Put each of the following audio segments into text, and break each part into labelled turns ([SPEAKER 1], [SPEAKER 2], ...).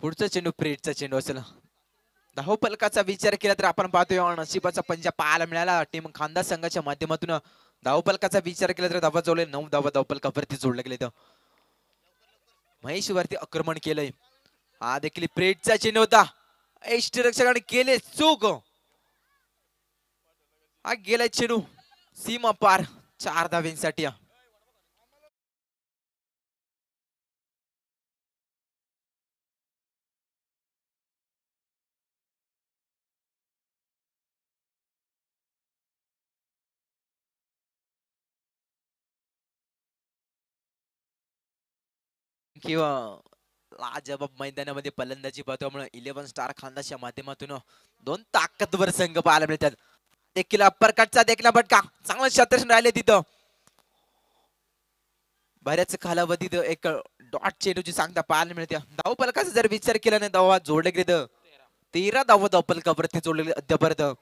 [SPEAKER 1] पुढचा चेंडू प्रेटचा चेंडू असेल. धावफलकाचा विचार केला तर आपण पाहतोय नशिबाचा पंजा पाहायला मिळाला टीम खांदा संघाच्या माध्यमातून. धावफलकाचा विचार केला तर धावा जोडले 9 धावा धावफलकावरती जोडले गेले. तर महेश वरती आक्रमण केलंय. हा देखील प्रेटचा चेंडू होता. यष्टीरक्षकाने केले चूक. हा गेलाय चेंडू सीमा पार 4 धाव्यांसाठी. किंवा लाजबाब मैदानामध्ये फलंदाजी पाहतो 11 स्टार खानदाच्या माध्यमातून दोन ताकदवर संघ पाहायला मिळतात. देखील अप्परकटचा देखील फटका चांगलं क्षेत्ररक्षण राहिले तिथं. बऱ्याच कालावधीत एक डॉट चेंडूची सांगता पाहायला मिळते. धावफलकाचा जर विचार केला नाही धावा जोडले गेले तर 13 धावा धावफलकावरती जोडले गेले अद्यापर्यंत.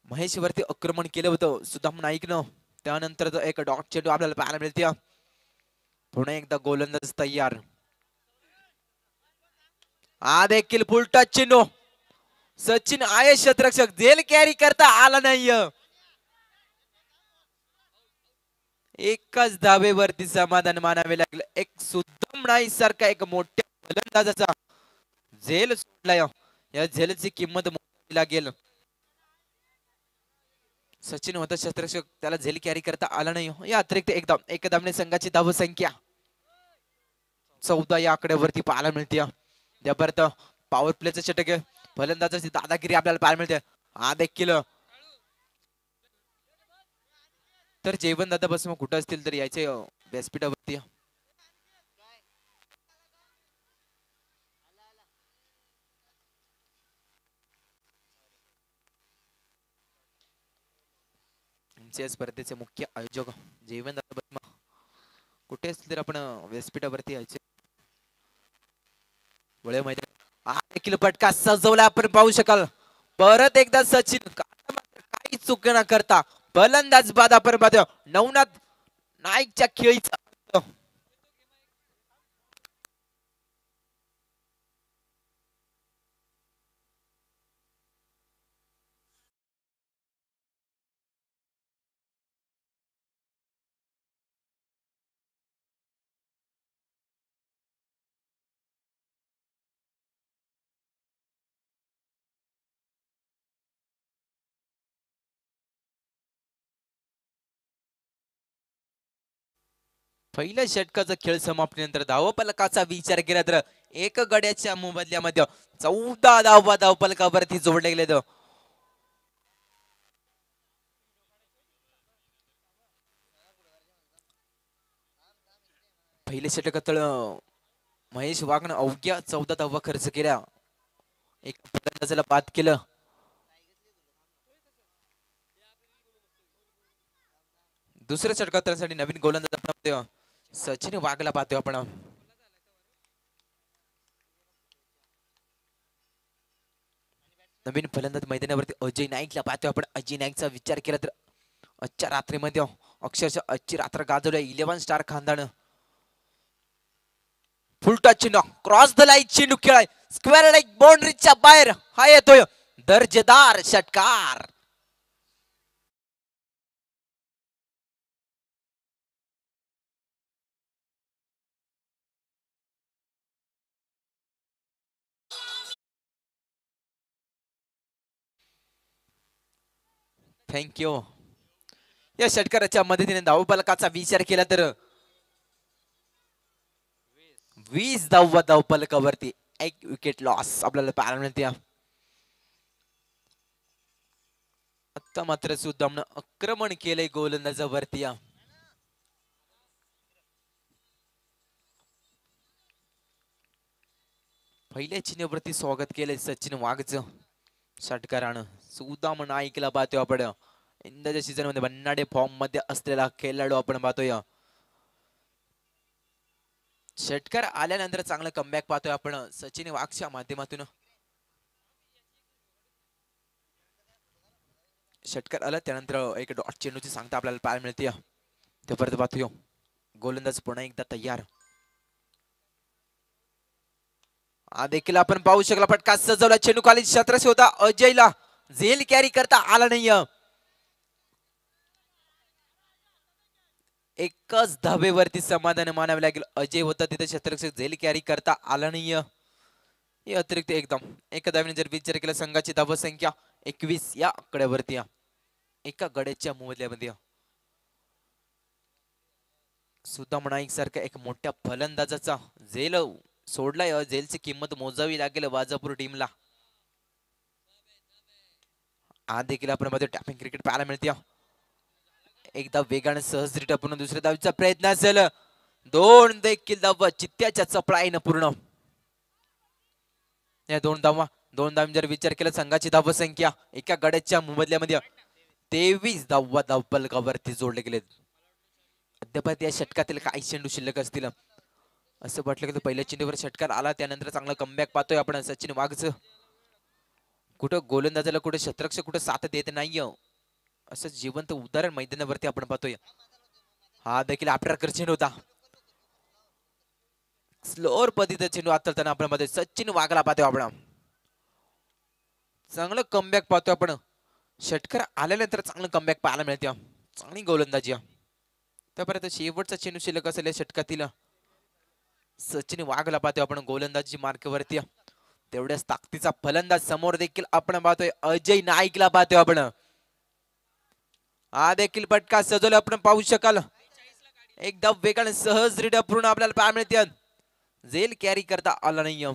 [SPEAKER 1] महेश वरती आक्रमण केलं होतं सुदाम नाईकनं. त्यानंतर एक डॉट चेंडू आपल्याला पाहायला मिळते. पुन्हा एकदा गोलंदाज तयार. हा देखील फुल टच चेंडू सचिन आय क्षेत्ररक्षक जेल कॅरी करता आला नाही. एकच धावेवरती समाधान मानावे लागलं. एक सुद्धम नाईक सारखा एक मोठ्या फलंदाजाचा झेल सोडलाय. या झेलची किंमत मोजावी लागेल. सचिन होता क्षेत्ररक्षक त्याला झेल कॅरी करता आला नाही. या अतिरिक्त एक धावने संघाची धावसंख्या 14 या आकड्यावरती पाहायला मिळते. त्यापर्यंत पॉवर प्लेचं षटक फलंदाजाची दादागिरी आपल्याला पाहायला मिळते. हा देखील तर जेवण दादा बस मग कुठं असतील तर यायचे व्यासपीठावरती. आमच्या स्पर्धेचे मुख्य आयोजक जेवण दादा बस कुठे असतील तर आपण व्यासपीठावरती यायचे. वळे मैदान हा देखील फटका सजवला आपण पाहू शकाल. परत एकदा सचिन काही चूक न करता फलंदाज बाद आपण पाहतो नवनाथ नाईकच्या खेळीचा. पहिल्या षटकाचा खेळ समाप्तीनंतर धावफलकाचा विचार केला तर एक गड्याच्या मोबदल्यामध्ये 14 धावा धावफलकावरती जोडले गेले. पहिल्या षटकात महेश वाघनं अवघ्या 14 धावा खर्च केल्या. एक फलंदाजाला बाद केलं. दुसऱ्या षटकात त्यासाठी नवीन गोलंदाज सचिन वाघला पाहतोय आपण. नवीन फलंदाज मैदानावरती अजय नाईकला पाहतोय आपण. अजय नाईकचा विचार केला तर आजच्या रात्रीमध्ये अक्षरशः आजची रात्र गाजवल्या 11 स्टार खानदान. फुलटा चेंडू क्रॉस द लाईन चेंडू खेळाय स्क्वेअर लाईक बाउंड्रीच्या बाहेर हा येतोय दर्जेदार षटकार. थँक्यू. या षटकाराच्या मदतीने धावफलकाचा विचार केला तर 20 धावा धावफलकावरती एक विकेट लॉस आपल्याला पाहायला मिळते. आता मात्र सुद्धा आक्रमण केलंय गोलंदाजावरती. पहिल्या चिन्हावरती स्वागत केलंय सचिन वाघचं षटकारानं. सुदाम नाईकला पाहतोय आपण. यंदाच्या सीझन मध्ये भन्नाडे फॉर्म मध्ये असलेला खेळाडू आपण पाहतोय. षटकार आल्यानंतर चांगलं कमबॅक पाहतोय आपण सचिन वाघच्या माध्यमातून. षटकार आला त्यानंतर एक डॉट चेंडूची सांगता आपल्याला पाहायला मिळते. ते परत पाहतोय गोलंदाज पुन्हा एकदा तयार. हा देखील आपण पाहू शकला फटका सजवला चेंडू खाली शतरस होता अजयला झेल कॅरी करता आला नाही एकच धाबेवरती समाधान मानावे लागेल अजय होता तिथे शतरक्षक झेल कॅरी करता आला नाही हे अतिरिक्त एकदम एका धावेने जर विचार केला संघाची धाव संख्या 21 या आकड्यावरती एका गड्याच्या मोबदल्यामध्ये सुदाम नाईक सारखा एक मोठ्या फलंदाजाचा झेल सोडलाय झेलची किंमत मोजावी लागेल वाजापूर टीमला आज देखील आपण मध्ये टॅपिंग क्रिकेट पाहायला मिळते एकदा वेगाने सहजरित्या पूर्ण दुसऱ्या धावीचा प्रयत्न असेल दोन देखील धावा चित्त्याच्या चपळाईनं पूर्ण या दोन धाव जर विचार केला संघाची धाव संख्या एका गड्याच्या मोबदल्यामध्ये 23 धावा धावपलकावरती जोडले गेलेत अद्याप या षटकातील काही चेंडू शिल्लक असतील असं वाटलं की पहिल्या चेंडूवर षटकार आला त्यानंतर चांगला कमबॅक पाहतोय आपण सचिन वाघच कुठं गोलंदाजाला कुठे शतरक्षक कुठे साथ देत नाहीये असं जिवंत उदाहरण मैदानावरती आपण पाहतोय हा देखील आपला चेंडू होता स्लोअर पद्धतीचा चेंडू आताना आपण मध्ये सचिन वाघला पाहतोय आपण चांगलं कमबॅक पाहतोय आपण षटकार आल्यानंतर चांगलं कमबॅक पाहायला मिळते चांगली गोलंदाजी त्यापर्यंत शेवटचा चेंडू शिल्लक असेल या षटकातील सचिन वाघला पाहतोय आपण गोलंदाजी मार्कवरती तेवढ्याच ताकदीचा फलंदाज समोर देखील आपण पाहतोय अजय नाईकला पाहतोय आपण हा देखील फटका सजवला आपण पाहू शकाल एकदा वेगाने सहजरित्या पूर्ण आपल्याला पाहायला मिळते झेल कॅरी करता आला नाही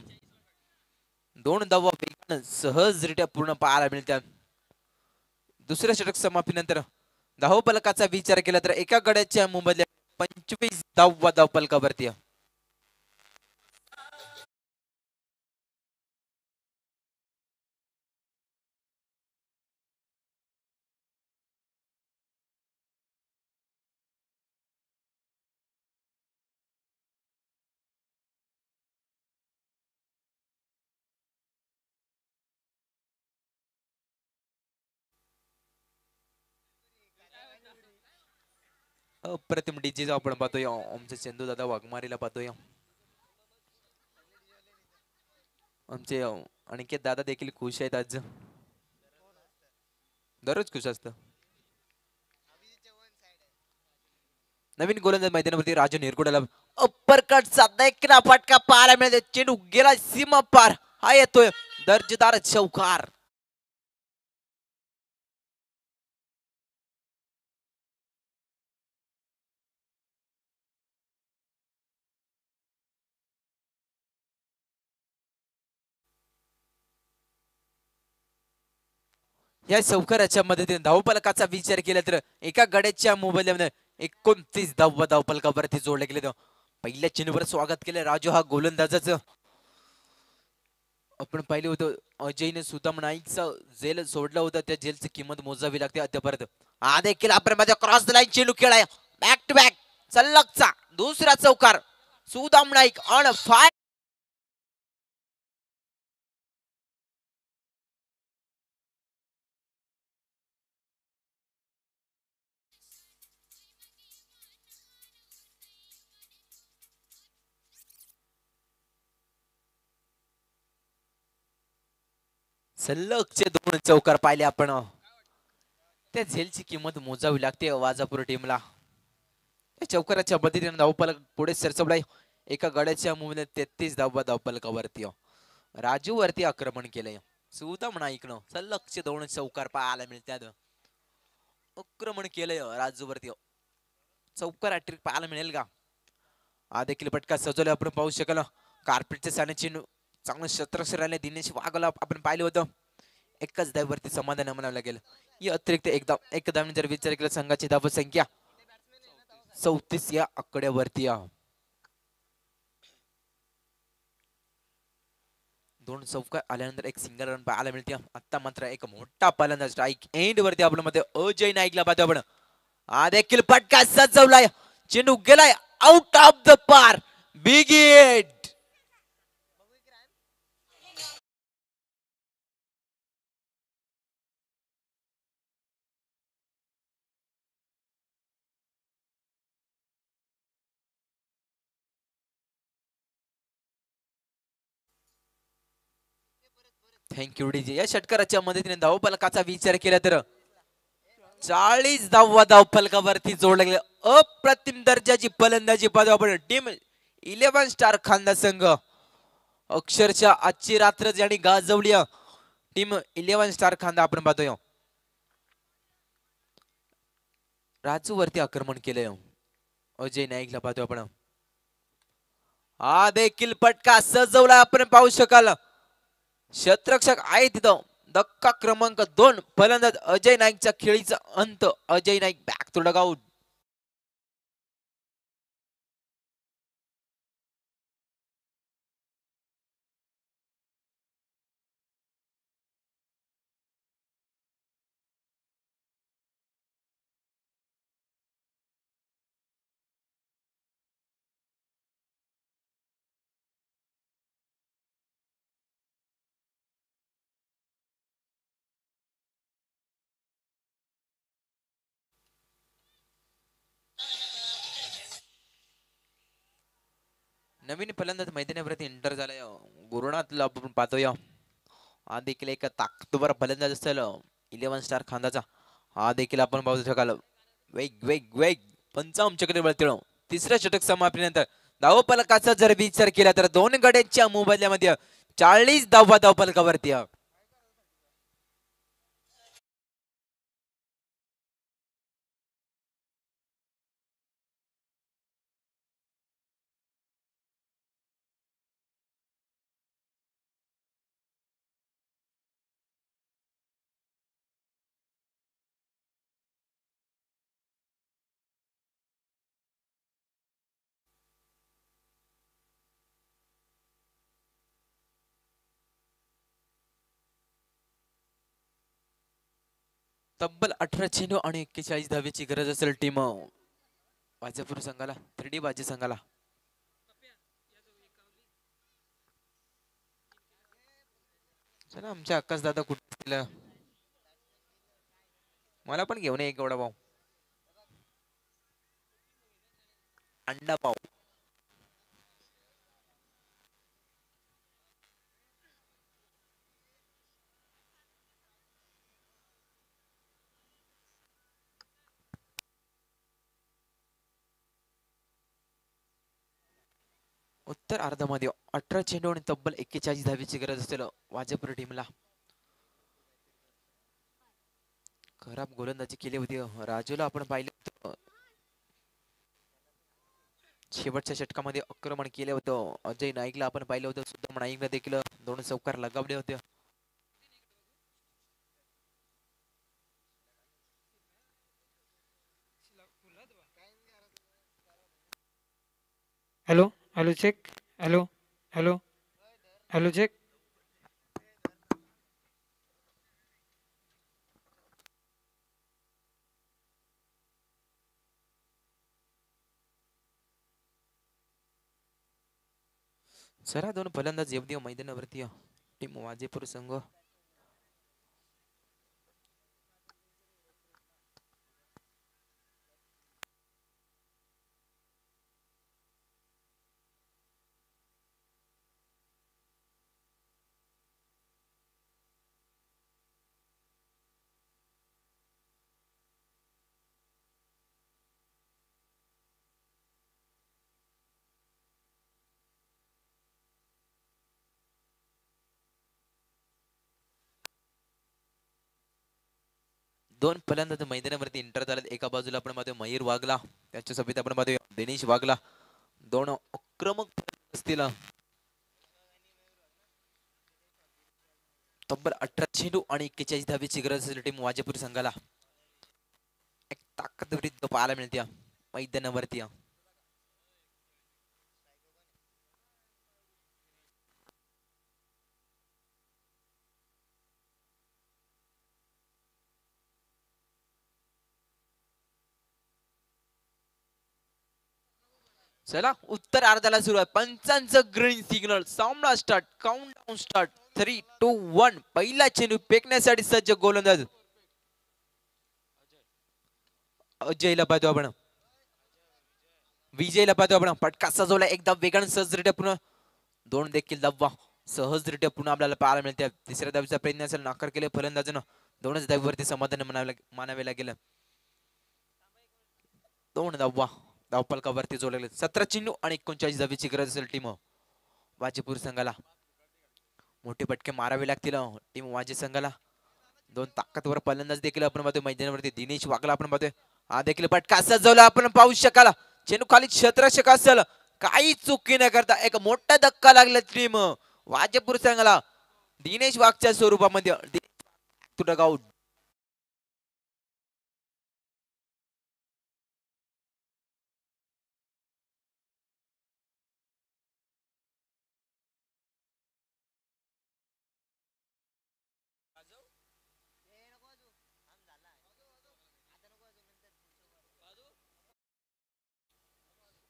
[SPEAKER 1] दोन धावा वेगाने सहजरित्या पूर्ण पाहायला मिळतात दुसऱ्या षटक समाप्तीनंतर धावफलकाचा विचार केला तर एका गड्याच्या मोबदल्यात 25 धावा धावफलकावरती अप्रतिम डीजे आपण पाहतोय आमचे चंदू दादा वाघमारीला पाहतोय आमचे अनिकेत दादा देखील खुश आहेत आज दररोज खुश असतं नवीन गोलंदाज मैदानावरती राजू निरगुडाला अप्परकटचा देखना फटका पाहायला मिळते चेंडू गेला सीमा पार हा येतोय दर्जेदार चौकार या चौकाराच्या मदतीने धावफलकाचा विचार केला तर एका गड्याच्या मोबदल्यामध्ये 29 धावा धावफलकावरती जोडले गेले पहिल्या चेंडूवर स्वागत केलं राजू हा गोलंदाजाचं आपण पाहिलं होतं अजयने सुदाम नाईकचा जेल सोडला होता त्या जेलची किंमत मोजावी लागते अद्यापर्यंत हा देखील आपण माझ्या क्रॉस लाईन चेंडू खेळाय बॅक टू बॅक सलगचा दुसरा चौकार सुदाम नाईक ऑन फाय सलगचे दोन चौकार पाहिले आपण त्या झेलची किंमत मोजावी लागते वाजापूर टीमला चौकाराच्या मदतीने धावफलक पुढे सरसवलाय एका गड्याच्या मुळे 33 धावा धावफलकावरती राजू वरती आक्रमण केलंय सुदाम नाईकनं सलगचे दोन चौकार पाहायला मिळतात आक्रमण केलंय राजू वरती चौकार हॅट्रिक पाहायला मिळेल का हा देखील फटका सजवला आपण पाहू शकाल कार्पेटचे साने चेंडू चांगलं शतरक्षराने दिनेश वाघला आपण पाहिलं होतं एकच धाववरती समाधान म्हणावं लागेल ही अतिरिक्त एक धावने जर विचार केला संघाची धाव संख्या 34 या आकड्यावरती दोन चौकार आल्यानंतर एक सिंगल रन पाहायला मिळते आता मात्र एक मोठा फलंदाज स्ट्राईक एंड वरती आपल्या मध्ये अजय नाईकला पाहतो आपण हा देखील फटका सजवलाय चेंडू गेलाय आउट ऑफ द पार बिग हिट थँक्यू डीजे. या षटकाराच्या मदतीने धावफलकाचा विचार केला तर 40 धावफलकावरती जोडले गेले. अप्रतिम दर्जाची फलंदाजी पाहतो आपण. टीम 11 स्टार खांदा संघ अक्षरशः आजची रात्र ज्यांनी गाजवली. टीम 11 स्टार खांदा आपण पाहतोय. राजू वरती आक्रमण केलंय. अजय नाईकला पाहतोय आपण. हा देखील पटका सजवला आपण पाहू शकाल. क्षेत्ररक्षक आहे तिथं. धक्का क्रमांक 2 फलंदाज अजय नाईकच्या खेळीचा अंत. Ajay Naik back to dugout. नवीन फलंदाज मैदानावरती एंटर झालाय. गुरुनाथला आपण पाहतोय. हा देखील एक ताकदवर फलंदाज असेल 11 स्टार खांदाचा. हा देखील आपण पाहू शकाल. वेग वेग वेग 55 चक्र वळतील. तिसऱ्या षटक समाप्तीनंतर धावफलकाचा जर विचार केला तर 2 गड्यांच्या मोबदल्यामध्ये 40 धावफलकावरती. तब्बल 18 चेंडू आणि 41 धावेची गरज असेल टीम वाजापूर संघाला. 3D बाजी संघाला. चला आमच्या आकाश दादा कुठे असतील. मला पण घेऊन ये एक एवढा भाऊ. अंडा पाव. उत्तर अर्धामध्ये 18 चेंडू आणि तब्बल 41 धावेची गरज असेल वाजापूर टीमला. खराब गोलंदाजी केली होती. राजूला आपण पाहिलं होतं. शेवटच्या षटकामध्ये आक्रमण केलं होतं. अजय नाईकला आपण पाहिलं होतं. सुद्धा नाईकला देखील 2 चौकार लगावले होते.
[SPEAKER 2] Hello hello check. Hello hello hello check.
[SPEAKER 1] सरा 2 फलंदाज येऊ मैदानावरती. टीम वाजेपूर संघ. दोन फलंदाज मैदानावरती एंटर झालेत. एका बाजूला आपण पाहतोय मयूर वागला. त्याच्या सोबत आपण पाहतोय दिनेश वागला. 2 आक्रमक असतील. तब्बल 18 चेंडू आणि 41 धावेची गरज असेल टीम वाजेपूर संघाला. एक ताकदवरीत पाहायला मिळते मैदानावरती. चला उत्तर अर्धाला सुरुवात. पंचांचं ग्रीन सिग्नल. सामना स्टार्ट. Countdown start. 3 2 1. पहिला चेंडू फेकण्यासाठी सज्ज गोलंदाज अजयला पाहतो आपण. विजयला पाहतो आपण. फटका सजवला एकदा वेगाने सहजरित्या पुन्हा 2 देखील धावा. सहजरित्या पुन्हा आपल्याला पाहायला मिळते. तिसऱ्या धावेचा प्रयत्न असेल, नाकार केले फलंदाजानं. दोनच धावेवरती समाधान मानावे लागेल. 2 धावा धावफलकावरती जोडले. 17 चेंडू आणि 39 धावेची गरज असेल टीम वाजीपूर संघाला. मोठे फटके मारावे लागतील टीम वाजी संघाला. 2 ताकदवर फलंदाज देखील आपण पाहतोय मैदानावरती. दिनेश वाघला आपण पाहतोय. हा देखील फटका सजवला आपण पाहू शकाल. चेंडू खाली क्षेत्ररक्षक असेल, काही चुकी न करता एक मोठा धक्का लागला टीम वाजीपूर संघाला. दिनेश वाघच्या स्वरूपामध्ये आउट.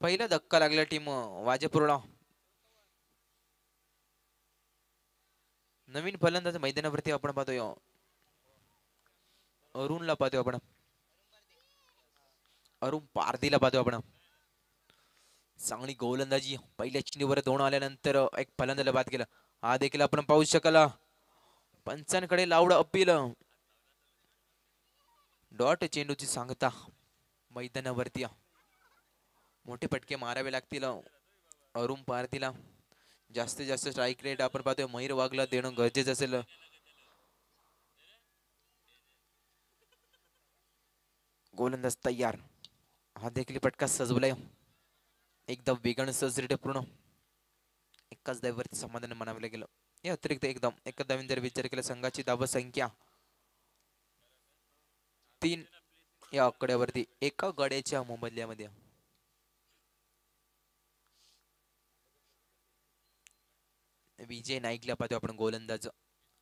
[SPEAKER 1] पहिला धक्का लागला टीम वाजेपूरला. नवीन फलंदाज मैदानावरती आपण पाहतोय. अरुणला पाहतोय आपण. अरुण पारदीला पाहतोय आपण. चांगली गोलंदाजी. पहिल्या चेंडूवर 2 आल्यानंतर एक फलंदाजाला बाद केला. हा देखील आपण पाहू शकाल. पंचांकडे लावड अपील. डॉट चेंडूची सांगता मैदानावरती. मोठे फटके मारावे लागतील अरुण पारदीला. जास्तीत जास्त स्ट्राईक रेट आपण पाहतोय मयूर वाघला देणं गरजेचं असेल. गोलंदाज तयार. हा देखील फटका सजवलाय. एकदम वेगाने सहजरित्या पूर्ण. एकाच धावेवरती समाधान मानावलं गेलं. या अतिरिक्त एका धावेने जर विचार केला संघाची धाव संख्या 3 या आकड्यावरती एका गड्याच्या मोबदल्यामध्ये. विजय नाईकला पाहतो आपण गोलंदाज.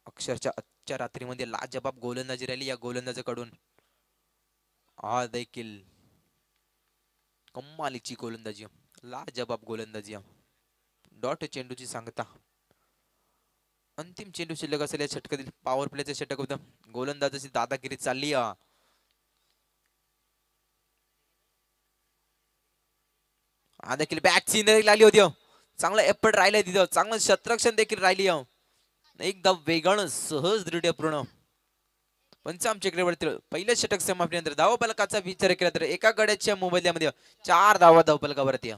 [SPEAKER 1] अक्षरशः आजच्या रात्रीमध्ये लाजबाब गोलंदाजी राहिली या गोलंदाजाकडून. हा देखील कमालीची गोलंदाजी, लाजबाब गोलंदाजी. डॉट चेंडूची सांगता. अंतिम चेंडू शिल्लक असेल या षटकातील. पॉवर प्लेचं षटक होतं. गोलंदाजाची दादागिरी चालली. हा देखील बॅक सिनरी लागली होती. चांगला एफर्ट राहिलाय तिथं. चांगलं शतरक्षण देखील राहिली. एकदम वेगानं सहजरित्या पूर्ण. पंचाम चक्रेवरती पहिल्या षटक समाप्तीनंतर धावफलकाचा विचार केला तर एका गड्याच्या मोबदल्यामध्ये 4 धावा धावफलकावरती.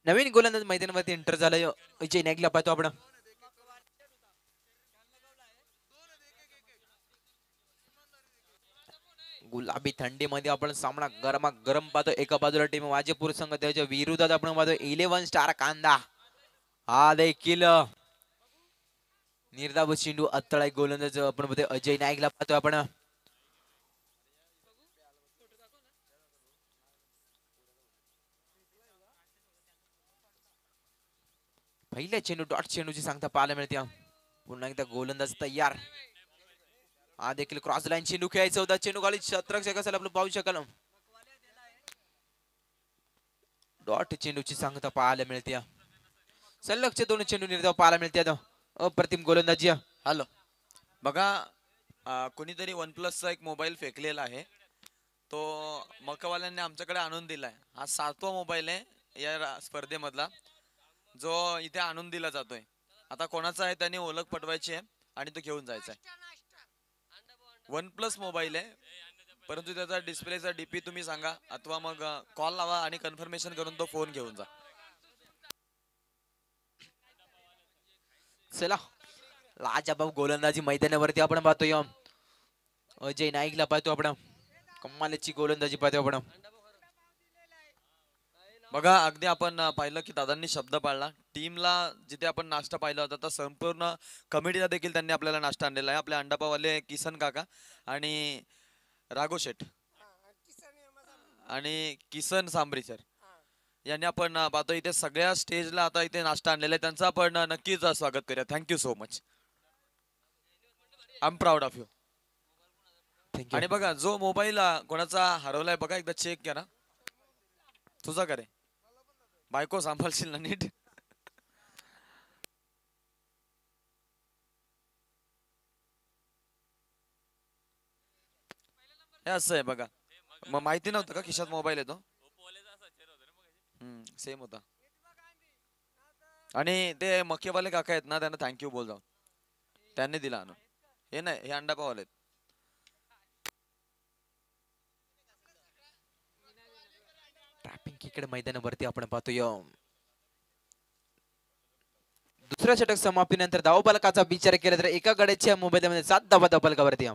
[SPEAKER 1] नवीन गोलंदाज मैदानावरती एंटर झालाय. विजय नाईकला पाहतो आपण. गुलाबी थंडीमध्ये आपण सामना गरम पाहतो. एका बाजूला टीम वाजेपूर संघ, त्याच्या विरोधात आपण पाहतो 11 स्टार कांदा. हा देखील निर्धाव चेंडू अत्तळाई गोलंदाज आपण पाहतो अजय नाईकला पाहतो आपण. पहिल्या चेंडू डॉट चेंडूची सांगता पाहायला मिळते. पुन्हा एकदा गोलंदाज तयार. हा देखील क्रॉस लाईन चेंडू खेळायचा होता. चेंडू खाली क्षेत्ररक्षक असेल आपण पाहू शकाल. डॉट चेंडूची सांगता पाहायला मिळते. सलगचे 2 चेंडू निर्धाव पाहायला मिळते. अप्रतिम गोलंदाजी.
[SPEAKER 3] हॅलो बघा, कोणीतरी वन प्लसचा एक मोबाईल फेकलेला आहे. तो मकावाल्यांनी आमच्याकडे आणून दिलाय. हा 7वा मोबाईल आहे या स्पर्धेमधला जो इथे आणून दिला जातोय. आता कोणाचा आहे त्यांनी ओळख पटवायची आहे आणि तो घेऊन जायचा आहे. वन प्लस मोबाईल आहे, परंतु त्याचा डिस्प्लेचा डीपी तुम्ही सांगा अथवा मग कॉल लावा आणि कन्फर्मेशन करून तो फोन घेऊन जा.
[SPEAKER 1] चला लाजबाब गोलंदाजी मैदानावरती आपण पाहतोय. अजय नाईकला पाहतो आपण. कमालीची गोलंदाजी पाहतो आपण.
[SPEAKER 3] बघा, अगदी आपण पाहिलं की दादांनी शब्द पाळला. टीमला जिथे आपण नाश्ता पाहिला होता तर संपूर्ण कमिटीला देखील त्यांनी आपल्याला नाश्ता आणलेला आहे. आपले अंडापावाले किसन काका आणि राघव शेठ आणि किसन सांबरीकर यांनी आपण पाहतो इथे सगळ्या स्टेजला आता इथे नाश्ता आणलेला आहे. त्यांचं आपण नक्कीच स्वागत करूया. Thank you so much. I am proud of you.
[SPEAKER 1] Thank you.
[SPEAKER 3] आणि बघा जो मोबाईल कोणाचा हरवलाय बघा एकदा चेक करा. तुझा करे बायको सांभाळशील ना नीट. हे असं आहे बघा. मग माहिती नव्हतं का खिशात मोबाईल येतो. सेम होता. आणि ते मक्केवाले काका आहेत ना त्यांना थँक्यू बोल जाऊन. त्यांनी दिला आणून. हे नाही हे अंडा पावले आहेत.
[SPEAKER 1] ट्रॅपिंग इकडे मैदानावरती आपण पाहतोय दुसऱ्या षटक समाप्तीनंतर धावफलकाचा विचार केला तर एका गड्याच्या मोबाईलमध्ये 7 धावा धावफलकावरती.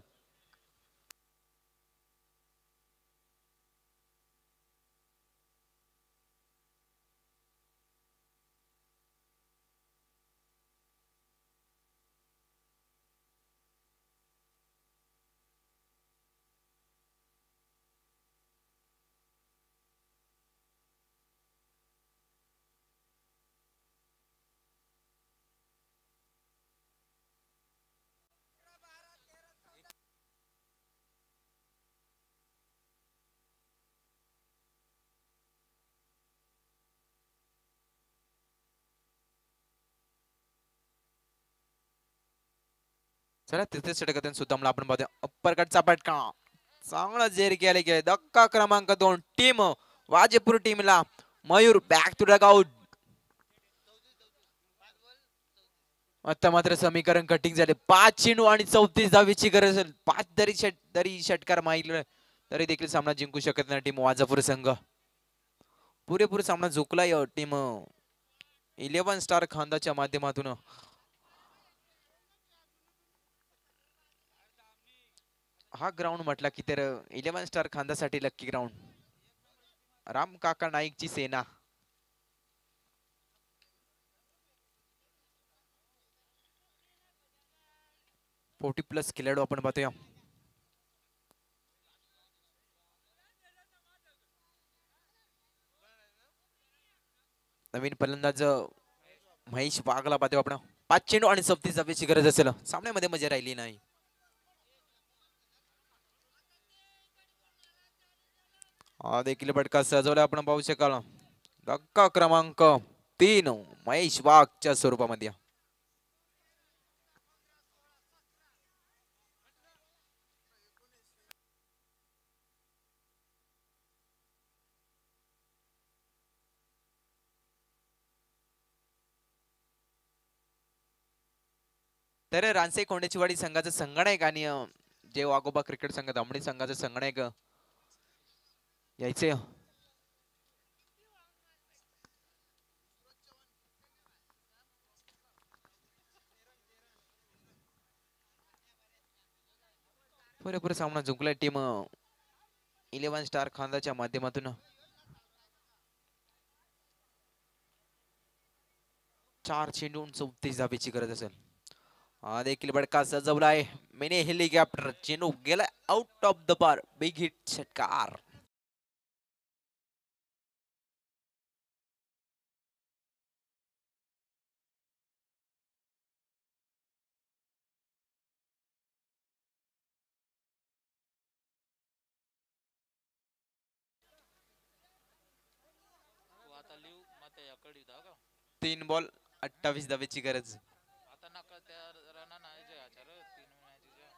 [SPEAKER 1] चला तिथे षटकातून सुतामला आपण पाहतोय अप्पर कटचा पटका चांगला जेर केले गेले. धक्का क्रमांक 2 टीम वाजेपूर टीमला Mayur back to dugout. आता मात्र समीकरण कटिंग झाले. 5 चेंडू आणि 34 धावेची गरज. 5 तरी षटकार मारले तरी देखील सामना जिंकू शकत नाही टीम वाजापूर संघ. पुरेपूर सामना झुकलाय टीम 11 स्टार खांदाच्या माध्यमातून. हा ग्राउंड म्हटला की तर 11 स्टार खांदासाठी लक्की ग्राउंड. राम काका नाईकची सेना. +40 खेळाडू आपण पाहतोय. नवीन फलंदाज महेश वाघला पाहतोय आपण. 5 चेंडू आणि 34 धावेची गरज असेल. सामन्यामध्ये मजा राहिली नाही. हा देखील फटका सजवला आपण पाहू शकाल. धक्का क्रमांक 3 महेश वाघच्या स्वरूपामध्ये. तर रानसे कोंडेचीवाडी संघाचा संगणक आणि जे वाघोबा क्रिकेट संघ दमडी संघाचा संगणक यायचे. पुरेपूर सामना जिंकलाय टीम 11 स्टार खांदाच्या माध्यमातून. 4 चेंडू 34 धावेची गरज असेल. हा देखील बडका सजवलाय. मिनी हेलिकॉप्टर चेंडू गेला out of the bar. Big hit षटकार.
[SPEAKER 4] आता लिव मग याकडे का
[SPEAKER 1] 3 बॉल 28 धावेची गरज.
[SPEAKER 4] आता नका त्या रना नाही जे आचार 3 मॅचेस.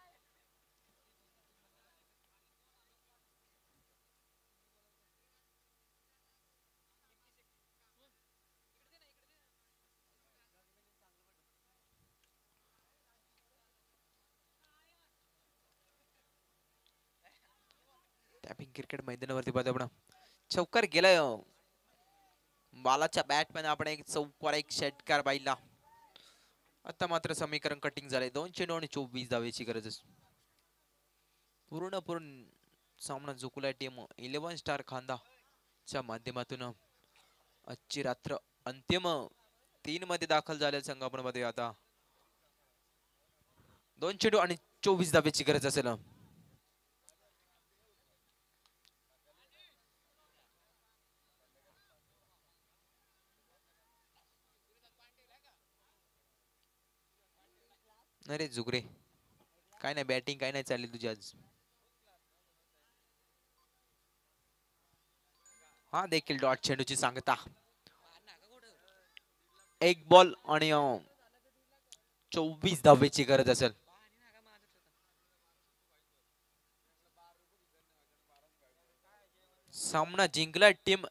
[SPEAKER 1] टॅपिंग क्रिकेट मैदानावरती पाहतो आपण. चौकार गेलाय. बालाच्या बॅटमॅन आपण एक चौकार एक षटकार पाहिला. आता मात्र समीकरण कटिंग झाले. 2 चेंडू आणि 24 धावेची गरज. पूर्ण सामना जिंकलाय टीम 11 स्टार खांदा च्या माध्यमातून. आजची रात्र अंतिम 3 मध्ये दाखल झाले संघ आपण मध्ये. आता 2 चेंडू आणि 24 धावेची गरज असेल. अरे जुगरे, काय नाही बॅटिंग काय नाही चालली तुझी आज. हा देखील डॉट चेंडूची सांगता. एक बॉल आणि 24 धावेची गरज असेल. सामना जिंकला टीम